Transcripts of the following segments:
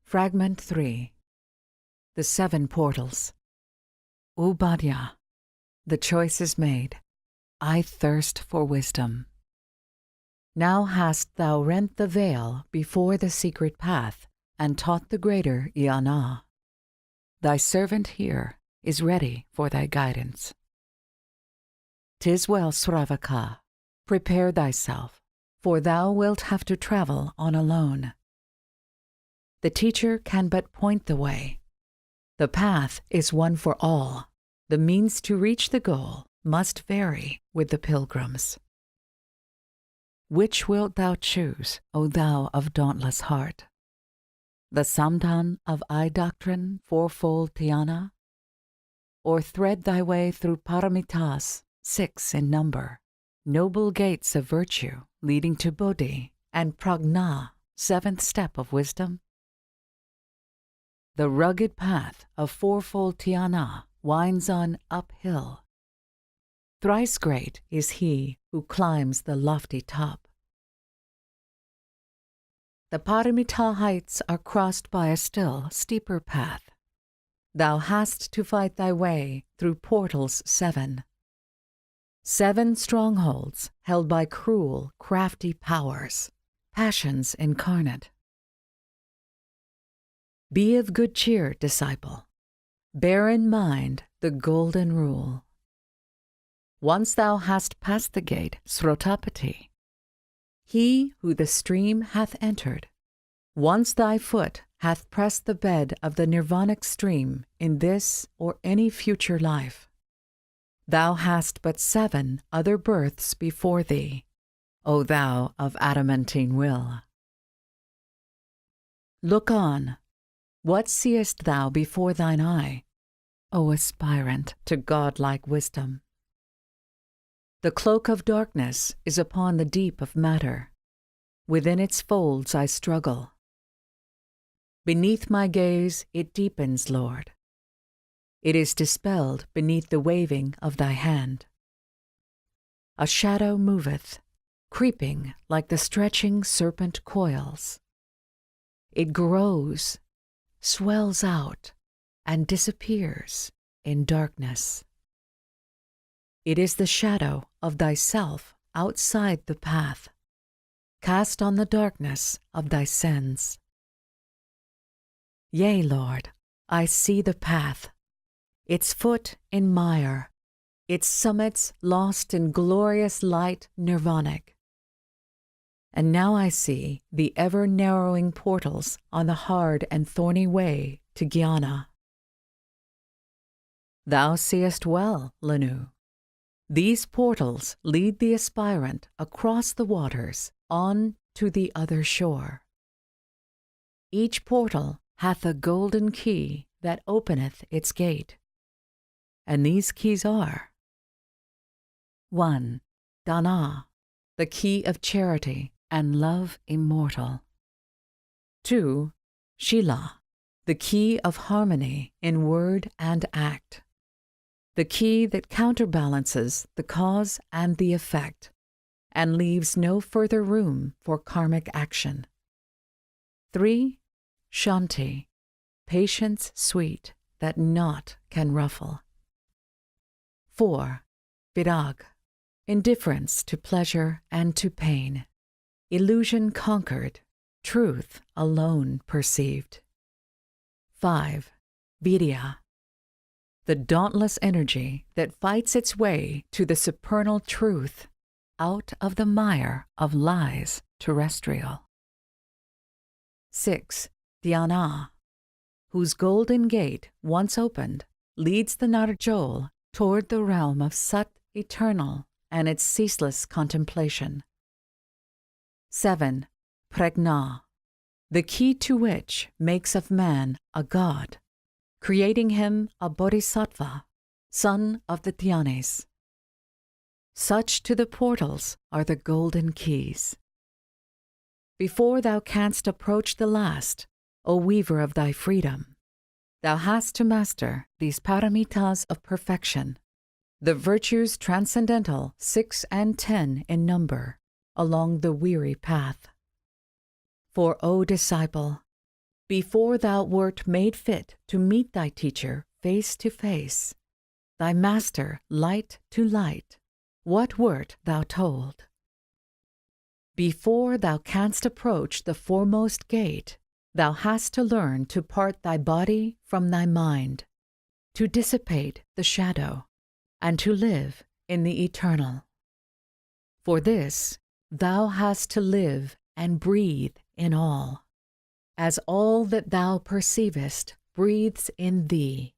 Fragment 3. The 7 Portals. Ubadya. The choice is made. I thirst for wisdom. Now hast thou rent the veil before the secret path, and taught the greater Yana. Thy servant here is ready for thy guidance. 'Tis well, Sravaka. Prepare thyself, for thou wilt have to travel on alone. The teacher can but point the way. The path is one for all. The means to reach the goal must vary with the pilgrims. Which wilt thou choose, O thou of dauntless heart? The samdhan of I-doctrine, fourfold dhyana? Or thread thy way through paramitas, 6 in number, noble gates of virtue leading to bodhi, and prajna, 7th step of wisdom? The rugged path of fourfold dhyana winds on uphill. Thrice great is he who climbs the lofty top. The paramita heights are crossed by a still steeper path. Thou hast to fight thy way through portals 7. 7 strongholds held by cruel, crafty powers, passions incarnate. Be of good cheer, disciple. Bear in mind the golden rule. Once thou hast passed the gate, Srotapati, he who the stream hath entered, once thy foot hath pressed the bed of the nirvanic stream in this or any future life, thou hast but 7 other births before thee, O thou of adamantine will. Look on. What seest thou before thine eye, O aspirant to godlike wisdom? The cloak of darkness is upon the deep of matter. Within its folds I struggle. Beneath my gaze it deepens, Lord. It is dispelled beneath the waving of thy hand. A shadow moveth, creeping like the stretching serpent coils. It grows, swells out, and disappears in darkness. It is the shadow of thyself outside the path, cast on the darkness of thy sins. Yea, Lord, I see the path, its foot in mire, its summits lost in glorious light nirvanic. And now I see the ever-narrowing portals on the hard and thorny way to Jnana. Thou seest well, Lanu. These portals lead the aspirant across the waters on to the other shore. Each portal hath a golden key that openeth its gate. And these keys are: 1. Dana, the key of charity and love immortal. 2. Shila, the key of harmony in word and act, the key that counterbalances the cause and the effect, and leaves no further room for karmic action. 3. Shanti, patience sweet that naught can ruffle. 4. Virag, indifference to pleasure and to pain, illusion conquered, truth alone perceived. 5. Vidya, the dauntless energy that fights its way to the supernal truth out of the mire of lies terrestrial. 6. Dhyana, whose golden gate, once opened, leads the Narjol toward the realm of Sat eternal and its ceaseless contemplation. 7. Prajna, the key to which makes of man a god, creating him a bodhisattva, son of the Dhyanis. Such to the portals are the golden keys. Before thou canst approach the last, O weaver of thy freedom, thou hast to master these paramitas of perfection, the virtues transcendental 6 and 10 in number, along the weary path. For, O disciple, Before thou wert made fit to meet thy teacher face to face, thy master light to light, what wert thou told? Before thou canst approach the foremost gate, thou hast to learn to part thy body from thy mind, to dissipate the shadow, and to live in the eternal. For this thou hast to live and breathe in all, as all that thou perceivest breathes in thee,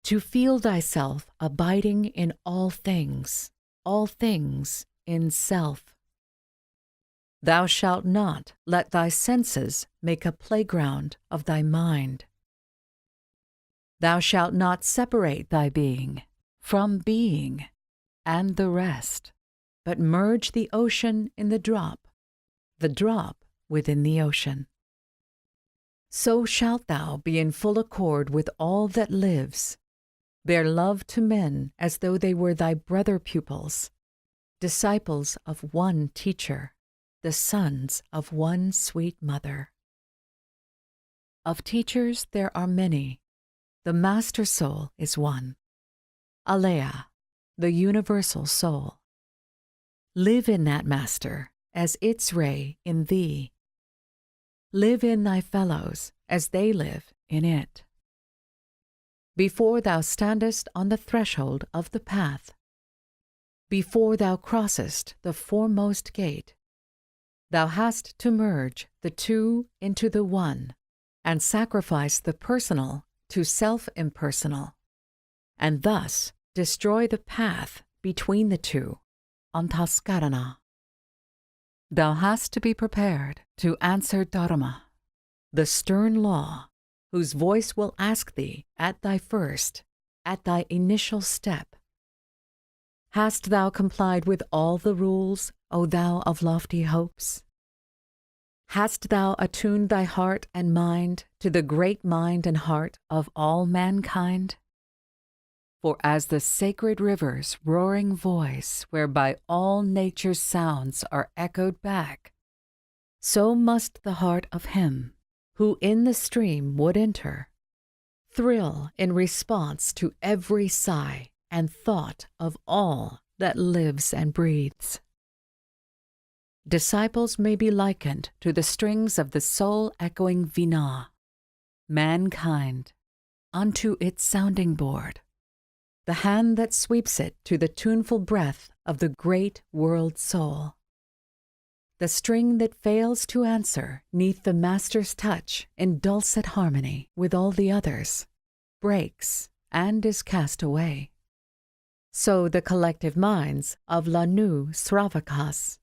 to feel thyself abiding in all things in self. Thou shalt not let thy senses make a playground of thy mind. Thou shalt not separate thy being from being and the rest, but merge the ocean in the drop within the ocean. So shalt thou be in full accord with all that lives, bear love to men as though they were thy brother pupils, disciples of one teacher, the sons of one sweet mother. Of teachers there are many, the Master Soul is one, Aleya, the universal soul. Live in that Master as its ray in thee. Live in thy fellows as they live in it. Before thou standest on the threshold of the path, before thou crossest the foremost gate, thou hast to merge the two into the one, and sacrifice the personal to self-impersonal, and thus destroy the path between the two, antaskarana. Thou hast to be prepared to answer dharma, the stern law, whose voice will ask thee at thy initial step. Hast thou complied with all the rules, O thou of lofty hopes? Hast thou attuned thy heart and mind to the great mind and heart of all mankind? For as the sacred river's roaring voice, whereby all nature's sounds are echoed back, so must the heart of him who in the stream would enter thrill in response to every sigh and thought of all that lives and breathes. Disciples may be likened to the strings of the soul-echoing vina, mankind, unto its sounding board, the hand that sweeps it to the tuneful breath of the great world soul. The string that fails to answer neath the Master's touch in dulcet harmony with all the others breaks and is cast away. So the collective minds of Lanu Sravakas.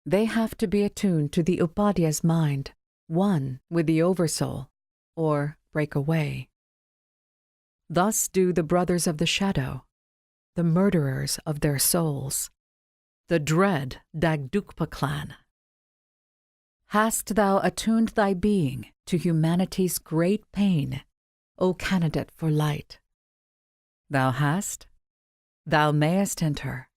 They have to be attuned to the Upadhya's mind, one with the Oversoul, or break away. Thus do the brothers of the shadow, the murderers of their souls, the dread Dagdukpa clan. Hast thou attuned thy being to humanity's great pain, O candidate for light? Thou hast? Thou mayest enter.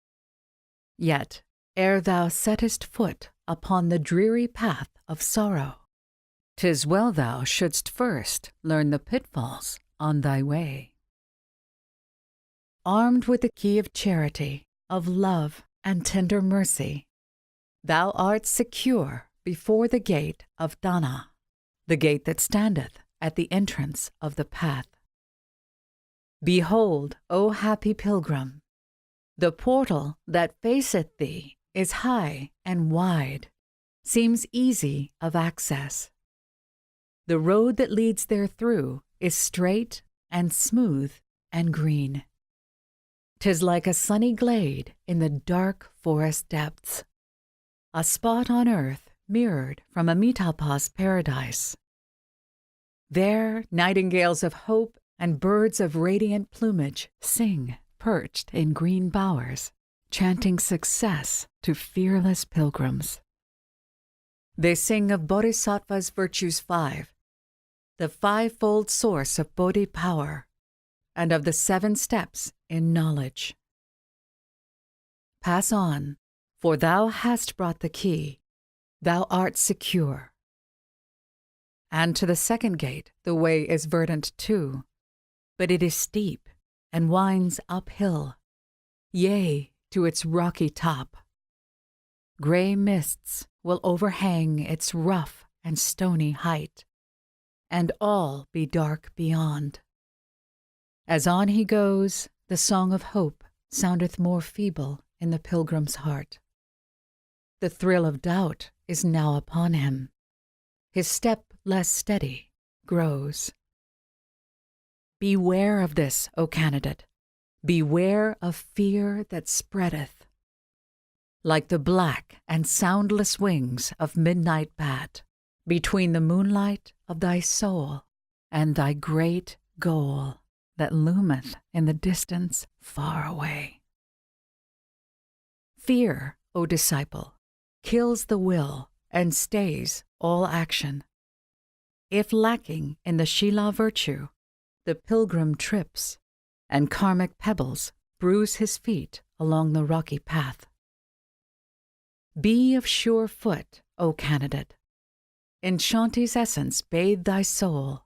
Yet, ere thou settest foot upon the dreary path of sorrow, 'tis well thou shouldst first learn the pitfalls on thy way. Armed with the key of charity, of love, and tender mercy, thou art secure before the gate of Dana, the gate that standeth at the entrance of the path. Behold, O happy pilgrim, the portal that faceth thee is high and wide, seems easy of access. The road that leads therethrough is straight and smooth and green. 'Tis like a sunny glade in the dark forest depths, a spot on earth mirrored from Amitabha's paradise. There nightingales of hope and birds of radiant plumage sing, perched in green bowers, chanting success to fearless pilgrims. They sing of Bodhisattva's virtues 5, the 5-fold source of Bodhi power, and of the 7 steps in knowledge. Pass on, for thou hast brought the key, thou art secure. and to the second gate the way is verdant too, but it is steep and winds uphill, yea, to its rocky top. Grey mists will overhang its rough and stony height, and all be dark beyond. As on he goes, the song of hope soundeth more feeble in the pilgrim's heart. The thrill of doubt is now upon him. His step less steady grows. Beware of this, O candidate. Beware of fear that spreadeth. Like the black and soundless wings of midnight bat, between the moonlight of thy soul and thy great goal that loometh in the distance far away. Fear, O disciple, kills the will and stays all action. If lacking in the Shila virtue, the pilgrim trips, and karmic pebbles bruise his feet along the rocky path. Be of sure foot, O candidate. In Shanti's essence bathe thy soul,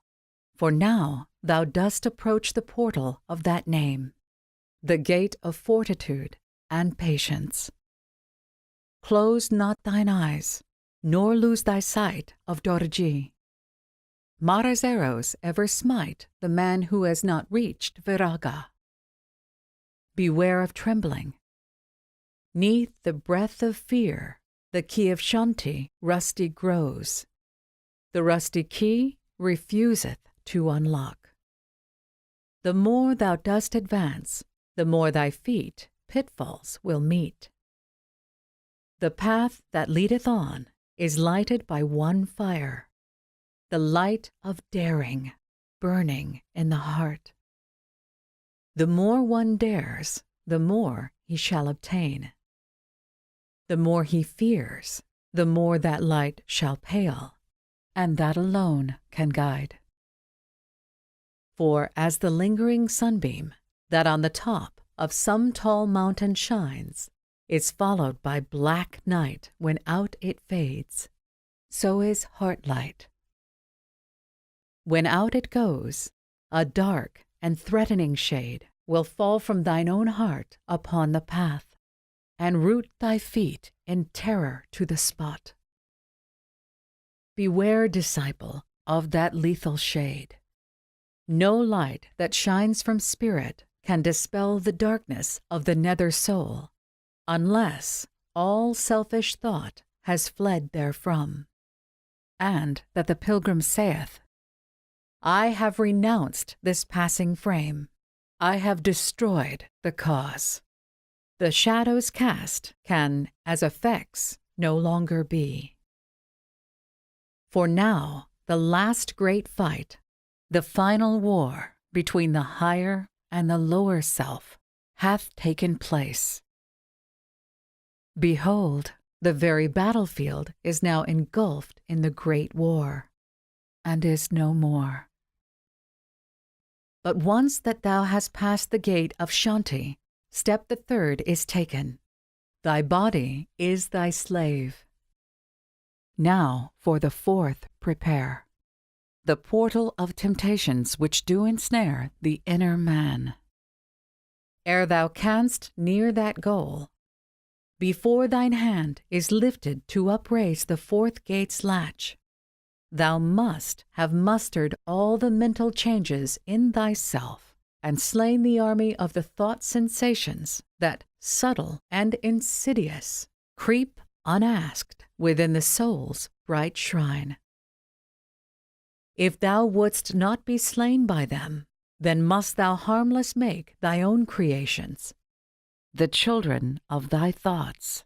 for now thou dost approach the portal of that name, the gate of fortitude and patience. Close not thine eyes, nor lose thy sight of Dorji. Mara's arrows ever smite the man who has not reached Viraga. Beware of trembling. 'Neath the breath of fear, the key of Shanti rusty grows. The rusty key refuseth to unlock. The more thou dost advance, the more thy feet pitfalls will meet. The path that leadeth on is lighted by one fire, the light of daring burning in the heart. The more one dares, the more he shall obtain. The more he fears, the more that light shall pale, and that alone can guide. For as the lingering sunbeam that on the top of some tall mountain shines is followed by black night when out it fades, so is heart light. When out it goes, a dark and threatening shade will fall from thine own heart upon the path, and root thy feet in terror to the spot. Beware, disciple, of that lethal shade. No light that shines from spirit can dispel the darkness of the nether soul, unless all selfish thought has fled therefrom, and that the pilgrim saith, I have renounced this passing frame. I have destroyed the cause. The shadows cast can, as effects, no longer be. For now, the last great fight, the final war between the higher and the lower self, hath taken place. Behold, the very battlefield is now engulfed in the great war, and is no more. But once that thou hast passed the gate of Shanti, step the third is taken. Thy body is thy slave. Now for the fourth prepare, the portal of temptations which do ensnare the inner man. Ere thou canst near that goal, before thine hand is lifted to upraise the fourth gate's latch, thou must have mustered all the mental changes in thyself and slain the army of the thought sensations that, subtle and insidious, creep unasked within the soul's bright shrine. If thou wouldst not be slain by them, then must thou harmless make thy own creations, the children of thy thoughts,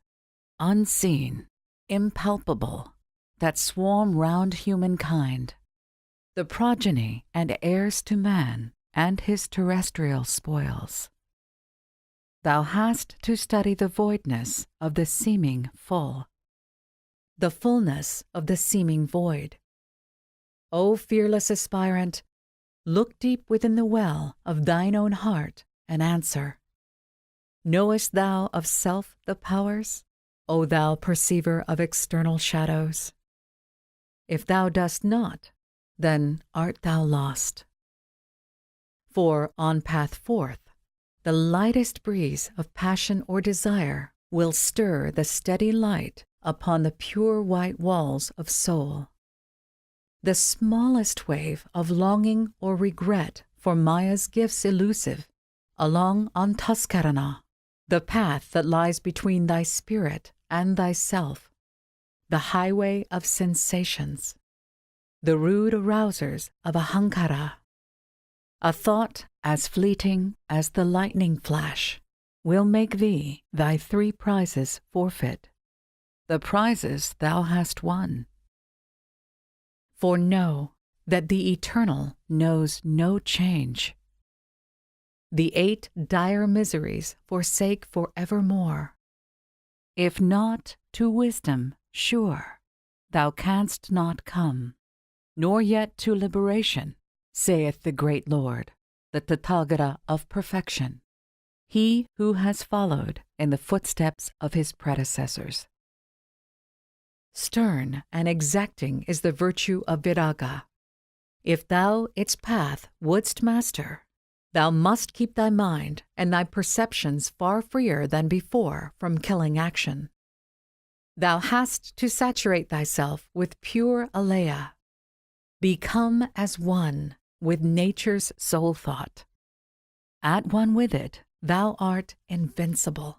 unseen, impalpable, that swarm round humankind, the progeny and heirs to man and his terrestrial spoils. Thou hast to study the voidness of the seeming full, the fullness of the seeming void. O fearless aspirant, look deep within the well of thine own heart and answer. Knowest thou of self the powers, O thou perceiver of external shadows? If thou dost not, then art thou lost. For on path forth, the lightest breeze of passion or desire will stir the steady light upon the pure white walls of soul. The smallest wave of longing or regret for Maya's gifts elusive, along Antaskarana, the path that lies between thy spirit and thyself, the highway of sensations, the rude arousers of Ahankara. A thought as fleeting as the lightning flash will make thee thy 3 prizes forfeit, the prizes thou hast won. For know that the eternal knows no change. The 8 dire miseries forsake for evermore. If not to wisdom, sure, thou canst not come, nor yet to liberation, saith the great Lord, the Tathagata of perfection, he who has followed in the footsteps of his predecessors. Stern and exacting is the virtue of viraga. If thou its path wouldst master, thou must keep thy mind and thy perceptions far freer than before from killing action. Thou hast to saturate thyself with pure aleya. Become as one with nature's soul thought. At one with it, thou art invincible.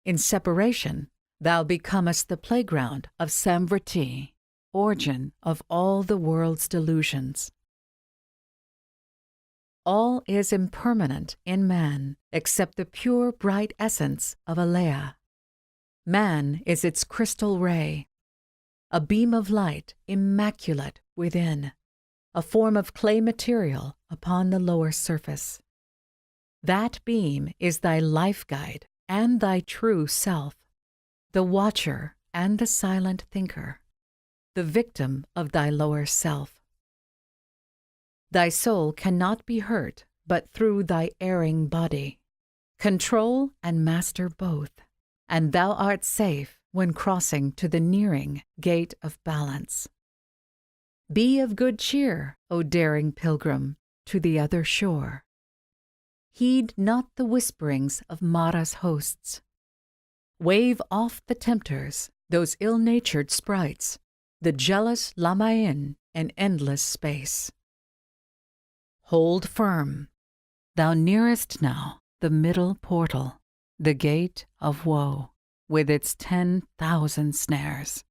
In separation, thou becomest the playground of Samvriti, origin of all the world's delusions. All is impermanent in man except the pure bright essence of Aleya. Man is its crystal ray, a beam of light immaculate within, a form of clay material upon the lower surface. That beam is thy life guide and thy true self, the watcher and the silent thinker, the victim of thy lower self. Thy soul cannot be hurt but through thy erring body. Control and master both, and thou art safe when crossing to the nearing gate of balance. Be of good cheer, O daring pilgrim, to the other shore. Heed not the whisperings of Mara's hosts. Wave off the tempters, those ill-natured sprites, the jealous Lamayin in endless space. Hold firm. Thou nearest now the middle portal, the gate of woe, with its 10,000 snares.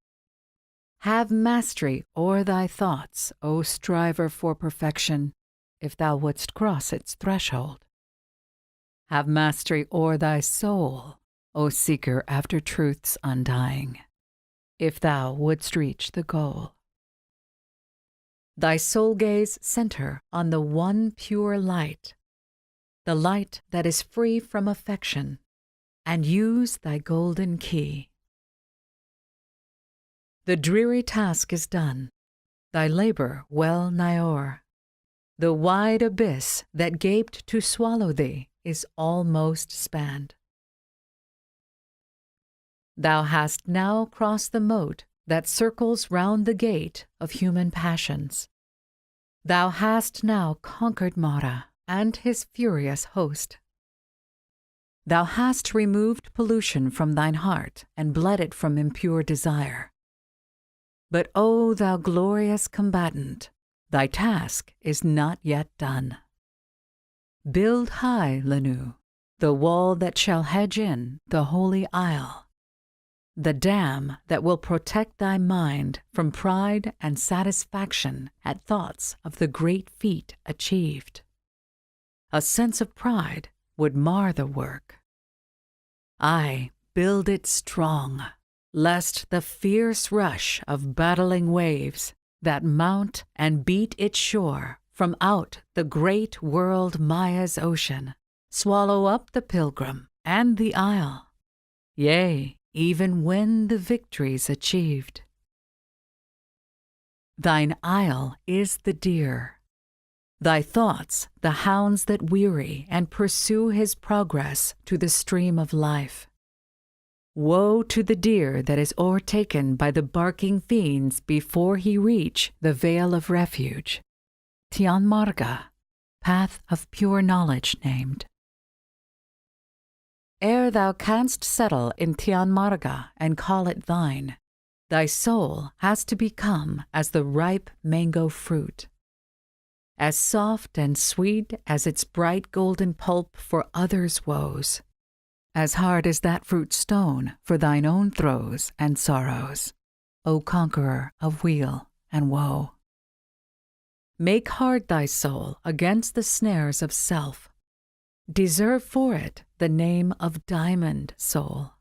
Have mastery o'er thy thoughts, O striver for perfection, if thou wouldst cross its threshold. Have mastery o'er thy soul, O seeker after truth's undying, if thou wouldst reach the goal. Thy soul gaze center on the one pure light, the light that is free from affection, and use thy golden key. The dreary task is done, thy labor well nigh o'er. The wide abyss that gaped to swallow thee is almost spanned. Thou hast now crossed the moat that circles round the gate of human passions. Thou hast now conquered Mara and his furious host. Thou hast removed pollution from thine heart and bled it from impure desire. But, O thou glorious combatant, thy task is not yet done. Build high, Lanu, the wall that shall hedge in the holy isle, the dam that will protect thy mind from pride and satisfaction at thoughts of the great feat achieved. A sense of pride would mar the work. Aye, build it strong, lest the fierce rush of battling waves that mount and beat its shore from out the great world Maya's ocean swallow up the pilgrim and the isle, yea, even when the victory's achieved. Thine isle is the deer, thy thoughts the hounds that weary and pursue his progress to the stream of life. Woe to the deer that is o'ertaken by the barking fiends before he reach the vale of refuge, Marga, path of pure knowledge named. Ere thou canst settle in Marga and call it thine, thy soul has to become as the ripe mango fruit, as soft and sweet as its bright golden pulp for others' woes, as hard as that fruit stone for thine own throes and sorrows, O conqueror of weal and woe. Make hard thy soul against the snares of self. Deserve for it the name of diamond soul.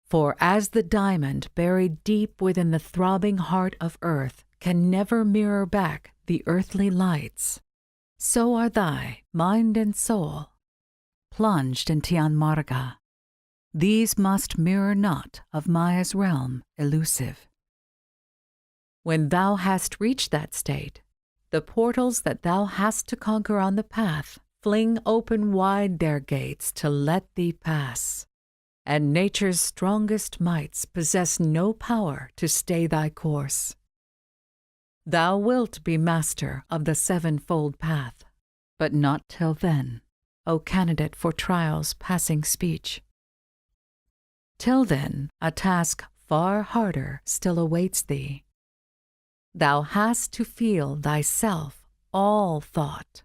For as the diamond buried deep within the throbbing heart of earth can never mirror back the earthly lights, so are thy mind and soul, plunged in Marga. These must mirror not of Maya's realm elusive. When thou hast reached that state, the portals that thou hast to conquer on the path fling open wide their gates to let thee pass, and nature's strongest mights possess no power to stay thy course. Thou wilt be master of the sevenfold path, but not till then, O candidate for trial's passing speech. Till then, a task far harder still awaits thee. Thou hast to feel thyself all thought,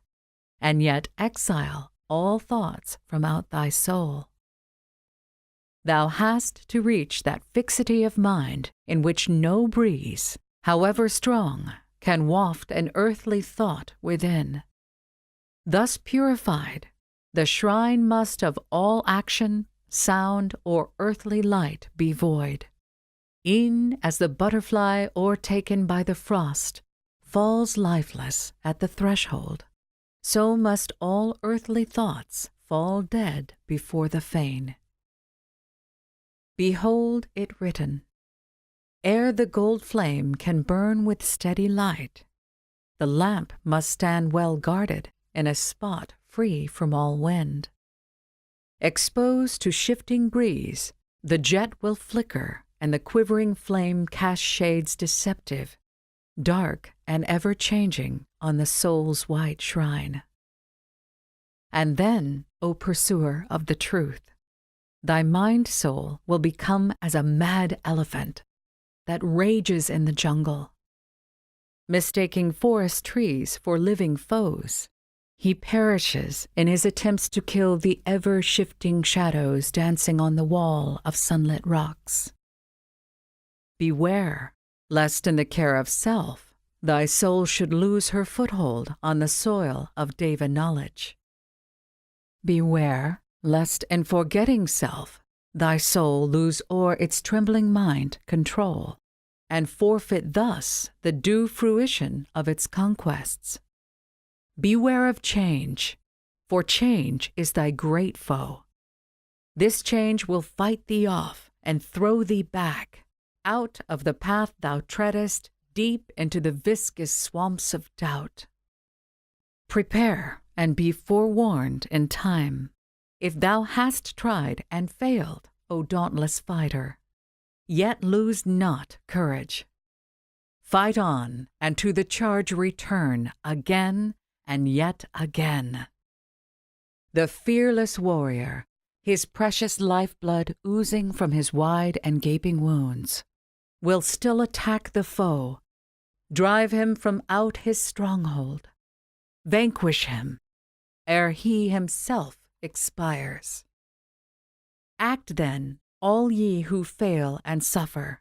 and yet exile all thoughts from out thy soul. Thou hast to reach that fixity of mind in which no breeze, however strong, can waft an earthly thought within. Thus purified, the shrine must of all action, sound, or earthly light be void. E'en as the butterfly o'ertaken by the frost falls lifeless at the threshold, so must all earthly thoughts fall dead before the fane. Behold it written, ere the gold flame can burn with steady light, the lamp must stand well guarded in a spot free from all wind. Exposed to shifting breeze, the jet will flicker and the quivering flame cast shades deceptive, dark and ever-changing on the soul's white shrine. And then, O pursuer of the truth, thy mind-soul will become as a mad elephant that rages in the jungle. Mistaking forest trees for living foes, he perishes in his attempts to kill the ever-shifting shadows dancing on the wall of sunlit rocks. Beware, lest in the care of self, thy soul should lose her foothold on the soil of Deva knowledge. Beware, lest in forgetting self, thy soul lose o'er its trembling mind control, and forfeit thus the due fruition of its conquests. Beware of change, for change is thy great foe. This change will fight thee off and throw thee back, out of the path thou treadest, deep into the viscous swamps of doubt. Prepare and be forewarned in time. If thou hast tried and failed, O dauntless fighter, yet lose not courage. Fight on, and to the charge return again and yet again. The fearless warrior, his precious lifeblood oozing from his wide and gaping wounds, will still attack the foe, drive him from out his stronghold, vanquish him, ere he himself expires. Act then, all ye who fail and suffer.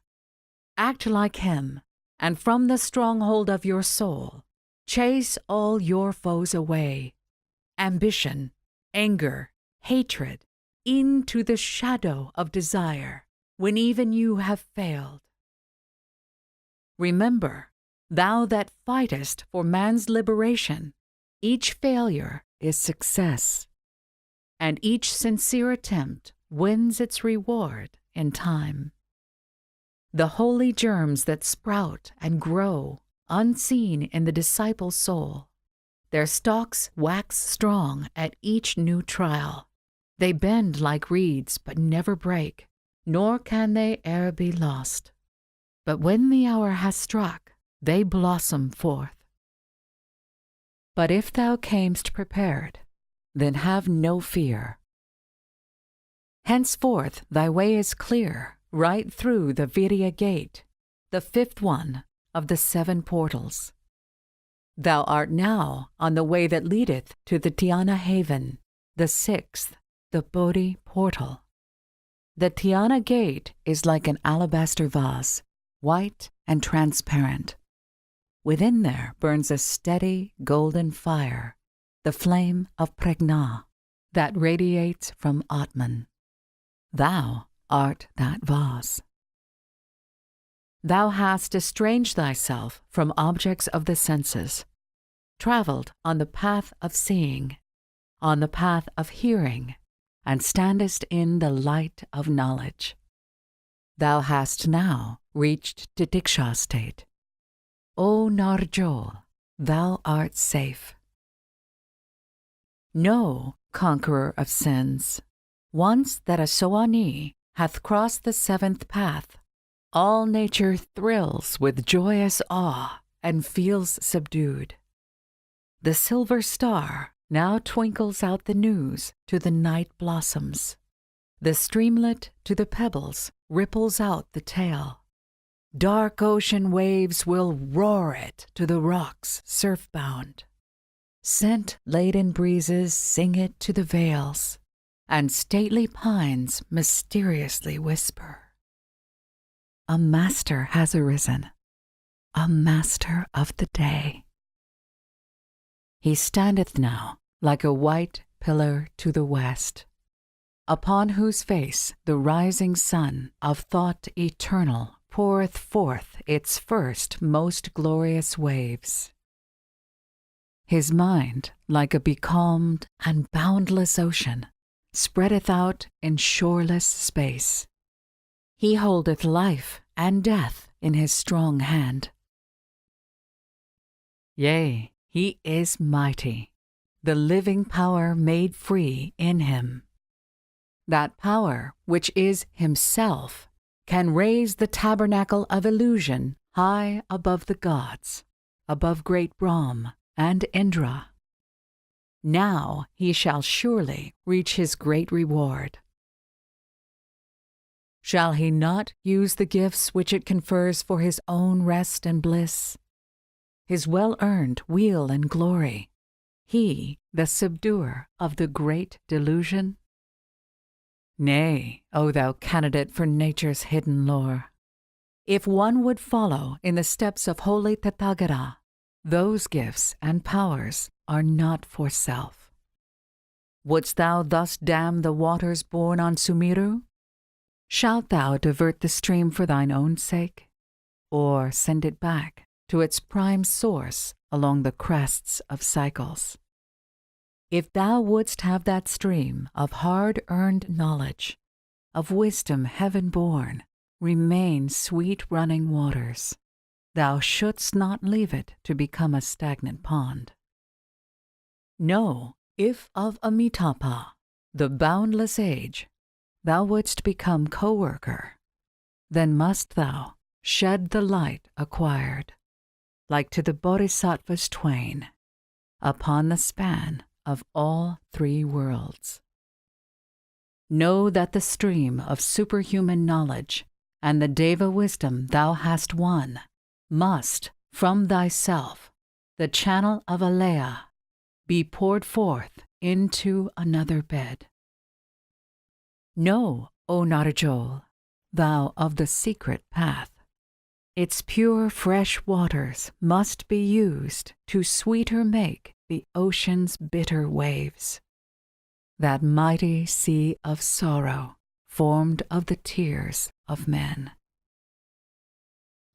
Act like him, and from the stronghold of your soul, chase all your foes away, ambition, anger, hatred, into the shadow of desire, when even you have failed. Remember, thou that fightest for man's liberation, each failure is success, and each sincere attempt wins its reward in time. The holy germs that sprout and grow, unseen in the disciple's soul, their stalks wax strong at each new trial, They bend like reeds, but never break, nor can they e'er be lost. But when the hour has struck, they blossom forth. But if thou camest prepared, then have no fear. Henceforth thy way is clear, right through the Virya gate, the fifth one of the 7 portals. Thou art now on the way that leadeth to the Dhyana haven, the 6th, the Bodhi portal. The Dhyana gate is like an alabaster vase, white and transparent. Within there burns a steady golden fire, the flame of Prajna, that radiates from Atman. Thou art that vase. Thou hast estranged thyself from objects of the senses, travelled on the path of seeing, on the path of hearing, and standest in the light of knowledge. Thou hast now reached Diksha state. O Narjol, thou art safe. Know, conqueror of sins, once that a Soani hath crossed the 7th path, all nature thrills with joyous awe and feels subdued. The silver star now twinkles out the news to the night blossoms. The streamlet to the pebbles ripples out the tale. Dark ocean waves will roar it to the rocks surf-bound. Scent-laden breezes sing it to the vales, and stately pines mysteriously whisper. A master has arisen, a master of the day. He standeth now like a white pillar to the west, upon whose face the rising sun of thought eternal poureth forth its first most glorious waves. His mind, like a becalmed and boundless ocean, spreadeth out in shoreless space. He holdeth life and death in his strong hand. Yea, he is mighty, the living power made free in him. That power which is himself can raise the tabernacle of illusion high above the gods, above great Brahm and Indra. Now he shall surely reach his great reward. Shall he not use the gifts which it confers for his own rest and bliss? His well-earned weal and glory, he, the subduer of the great delusion? Nay, O thou candidate for nature's hidden lore, if one would follow in the steps of holy Tathagata, those gifts and powers are not for self. Wouldst thou thus dam the waters born on Sumeru? Shalt thou divert the stream for thine own sake, or send it back to its prime source along the crests of cycles? If thou wouldst have that stream of hard-earned knowledge, of wisdom heaven-born, remain sweet running waters, thou shouldst not leave it to become a stagnant pond. No, if of Amitabha, the boundless age, thou wouldst become co-worker, then must thou shed the light acquired, like to the bodhisattvas twain, upon the span of all 3 worlds. Know that the stream of superhuman knowledge and the Deva wisdom thou hast won must, from thyself, the channel of Alaya, be poured forth into another bed. Know, O Narjol, thou of the secret path, its pure fresh waters must be used to sweeter make the ocean's bitter waves, that mighty sea of sorrow formed of the tears of men.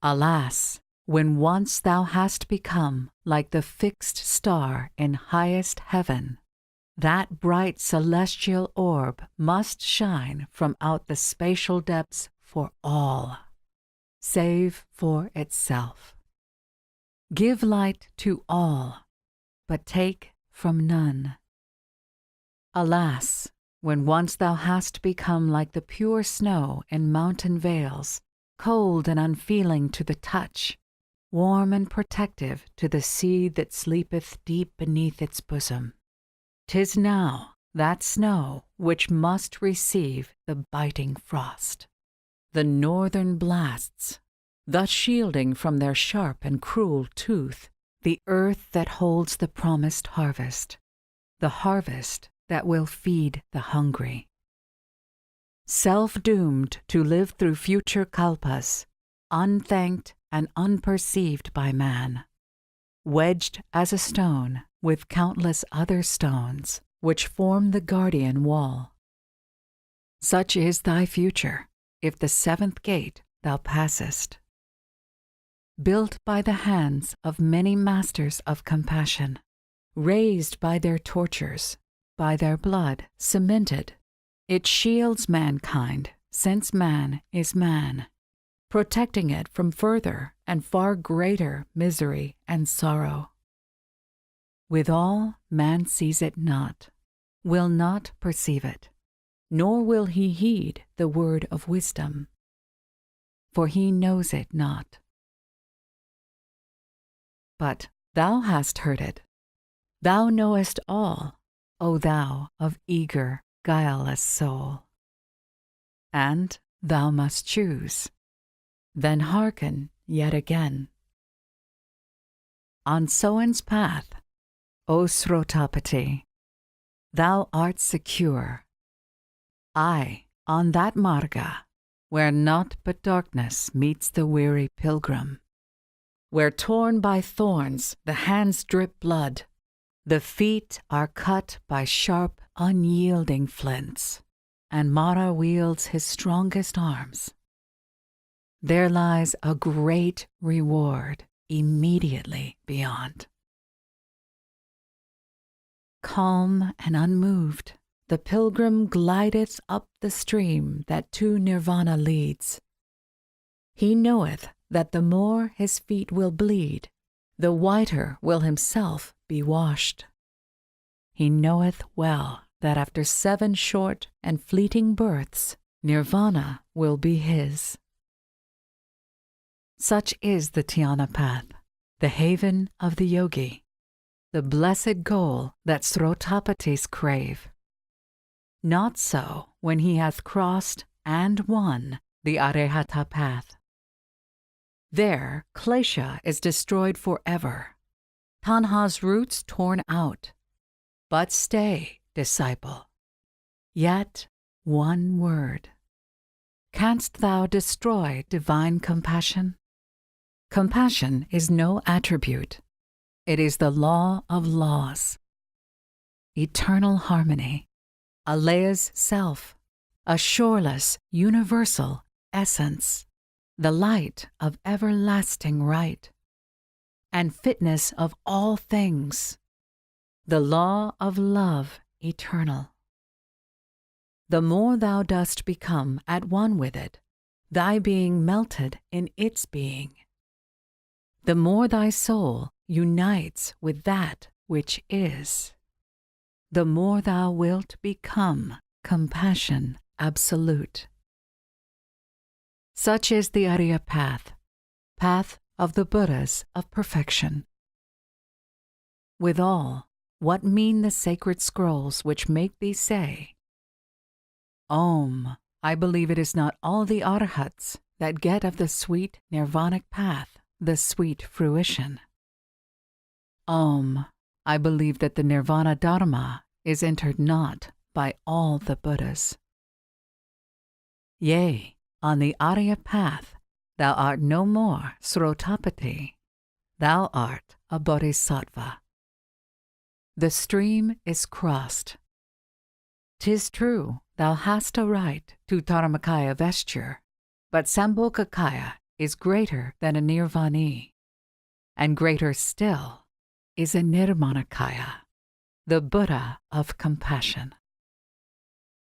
Alas, when once thou hast become like the fixed star in highest heaven, that bright celestial orb must shine from out the spatial depths for all, save for itself. Give light to all, but take from none. Alas, when once thou hast become like the pure snow in mountain vales, cold and unfeeling to the touch, warm and protective to the seed that sleepeth deep beneath its bosom. 'Tis now that snow which must receive the biting frost, the northern blasts, thus shielding from their sharp and cruel tooth the earth that holds the promised harvest, the harvest that will feed the hungry. Self-doomed to live through future kalpas, unthanked and unperceived by man, wedged as a stone with countless other stones which form the guardian wall. Such is thy future, if the seventh gate thou passest. Built by the hands of many masters of compassion, raised by their tortures, by their blood cemented, it shields mankind, since man is man, protecting it from further and far greater misery and sorrow. Withal, man sees it not, will not perceive it, nor will he heed the word of wisdom, for he knows it not. But thou hast heard it. Thou knowest all, O thou of eager, guileless soul. And thou must choose. Then hearken yet again. On Soan's path, O Srotapati, thou art secure. Aye, on that marga, where naught but darkness meets the weary pilgrim, where torn by thorns the hands drip blood, the feet are cut by sharp, unyielding flints, and Mara wields his strongest arms. There lies a great reward immediately beyond. Calm and unmoved, the pilgrim glideth up the stream that to nirvana leads. He knoweth that the more his feet will bleed, the whiter will himself be washed. He knoweth well that after 7 short and fleeting births, nirvana will be his. Such is the Dhyana path, the haven of the yogi, the blessed goal that Srotapatis crave. Not so when he hath crossed and won the Arihata path. There, klesha is destroyed forever, tanha's roots torn out. But stay, disciple, yet one word. Canst thou destroy divine compassion? Compassion is no attribute. It is the law of laws. Eternal harmony, Alea's self, a shoreless, universal essence, the light of everlasting right, and fitness of all things, the law of love eternal. The more thou dost become at one with it, thy being melted in its being, the more thy soul unites with that which is, the more thou wilt become compassion absolute. Such is the Arya path, path of the Buddhas of perfection. Withal, what mean the sacred scrolls which make thee say, Om, I believe it is not all the arhats that get of the sweet nirvanic path the sweet fruition. Om, I believe that the nirvana dharma is entered not by all the Buddhas. Yea, on the Arya path, thou art no more Srotapati, thou art a bodhisattva. The stream is crossed. 'Tis true, thou hast a right to Dharmakaya vesture, but Sambhogakaya is greater than a Nirvani, and greater still is a Nirmanakaya, the Buddha of compassion.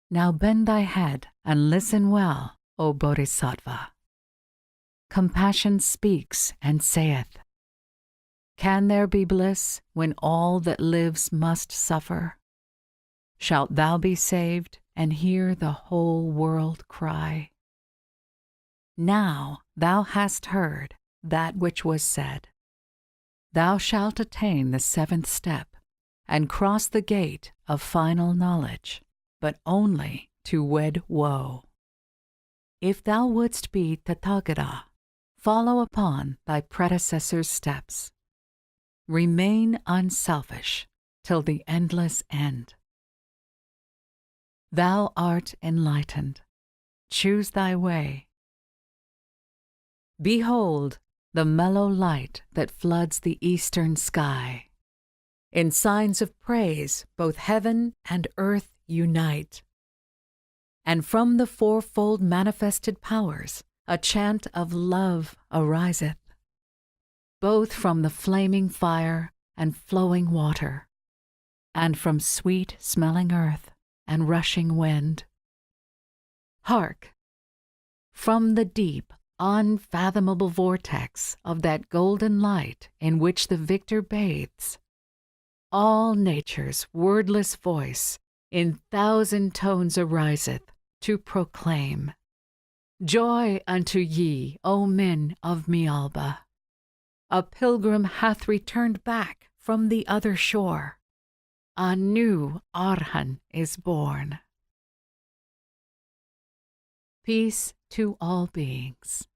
Now bend thy head and listen well, O Bodhisattva. Compassion speaks and saith, Can there be bliss when all that lives must suffer? Shalt thou be saved and hear the whole world cry. Now thou hast heard that which was said. Thou shalt attain the 7th step and cross the gate of final knowledge, but only to wed woe. If thou wouldst be Tathagata, follow upon thy predecessor's steps. Remain unselfish till the endless end. Thou art enlightened. Choose thy way. Behold the mellow light that floods the eastern sky. In signs of praise both heaven and earth unite. And from the fourfold manifested powers a chant of love ariseth, both from the flaming fire and flowing water, and from sweet-smelling earth and rushing wind. Hark! From the deep, unfathomable vortex of that golden light in which the victor bathes, all nature's wordless voice in 1,000 tones ariseth to proclaim, Joy unto ye, O men of Mialba! A pilgrim hath returned back from the other shore. A new Arhan is born. Peace to all beings.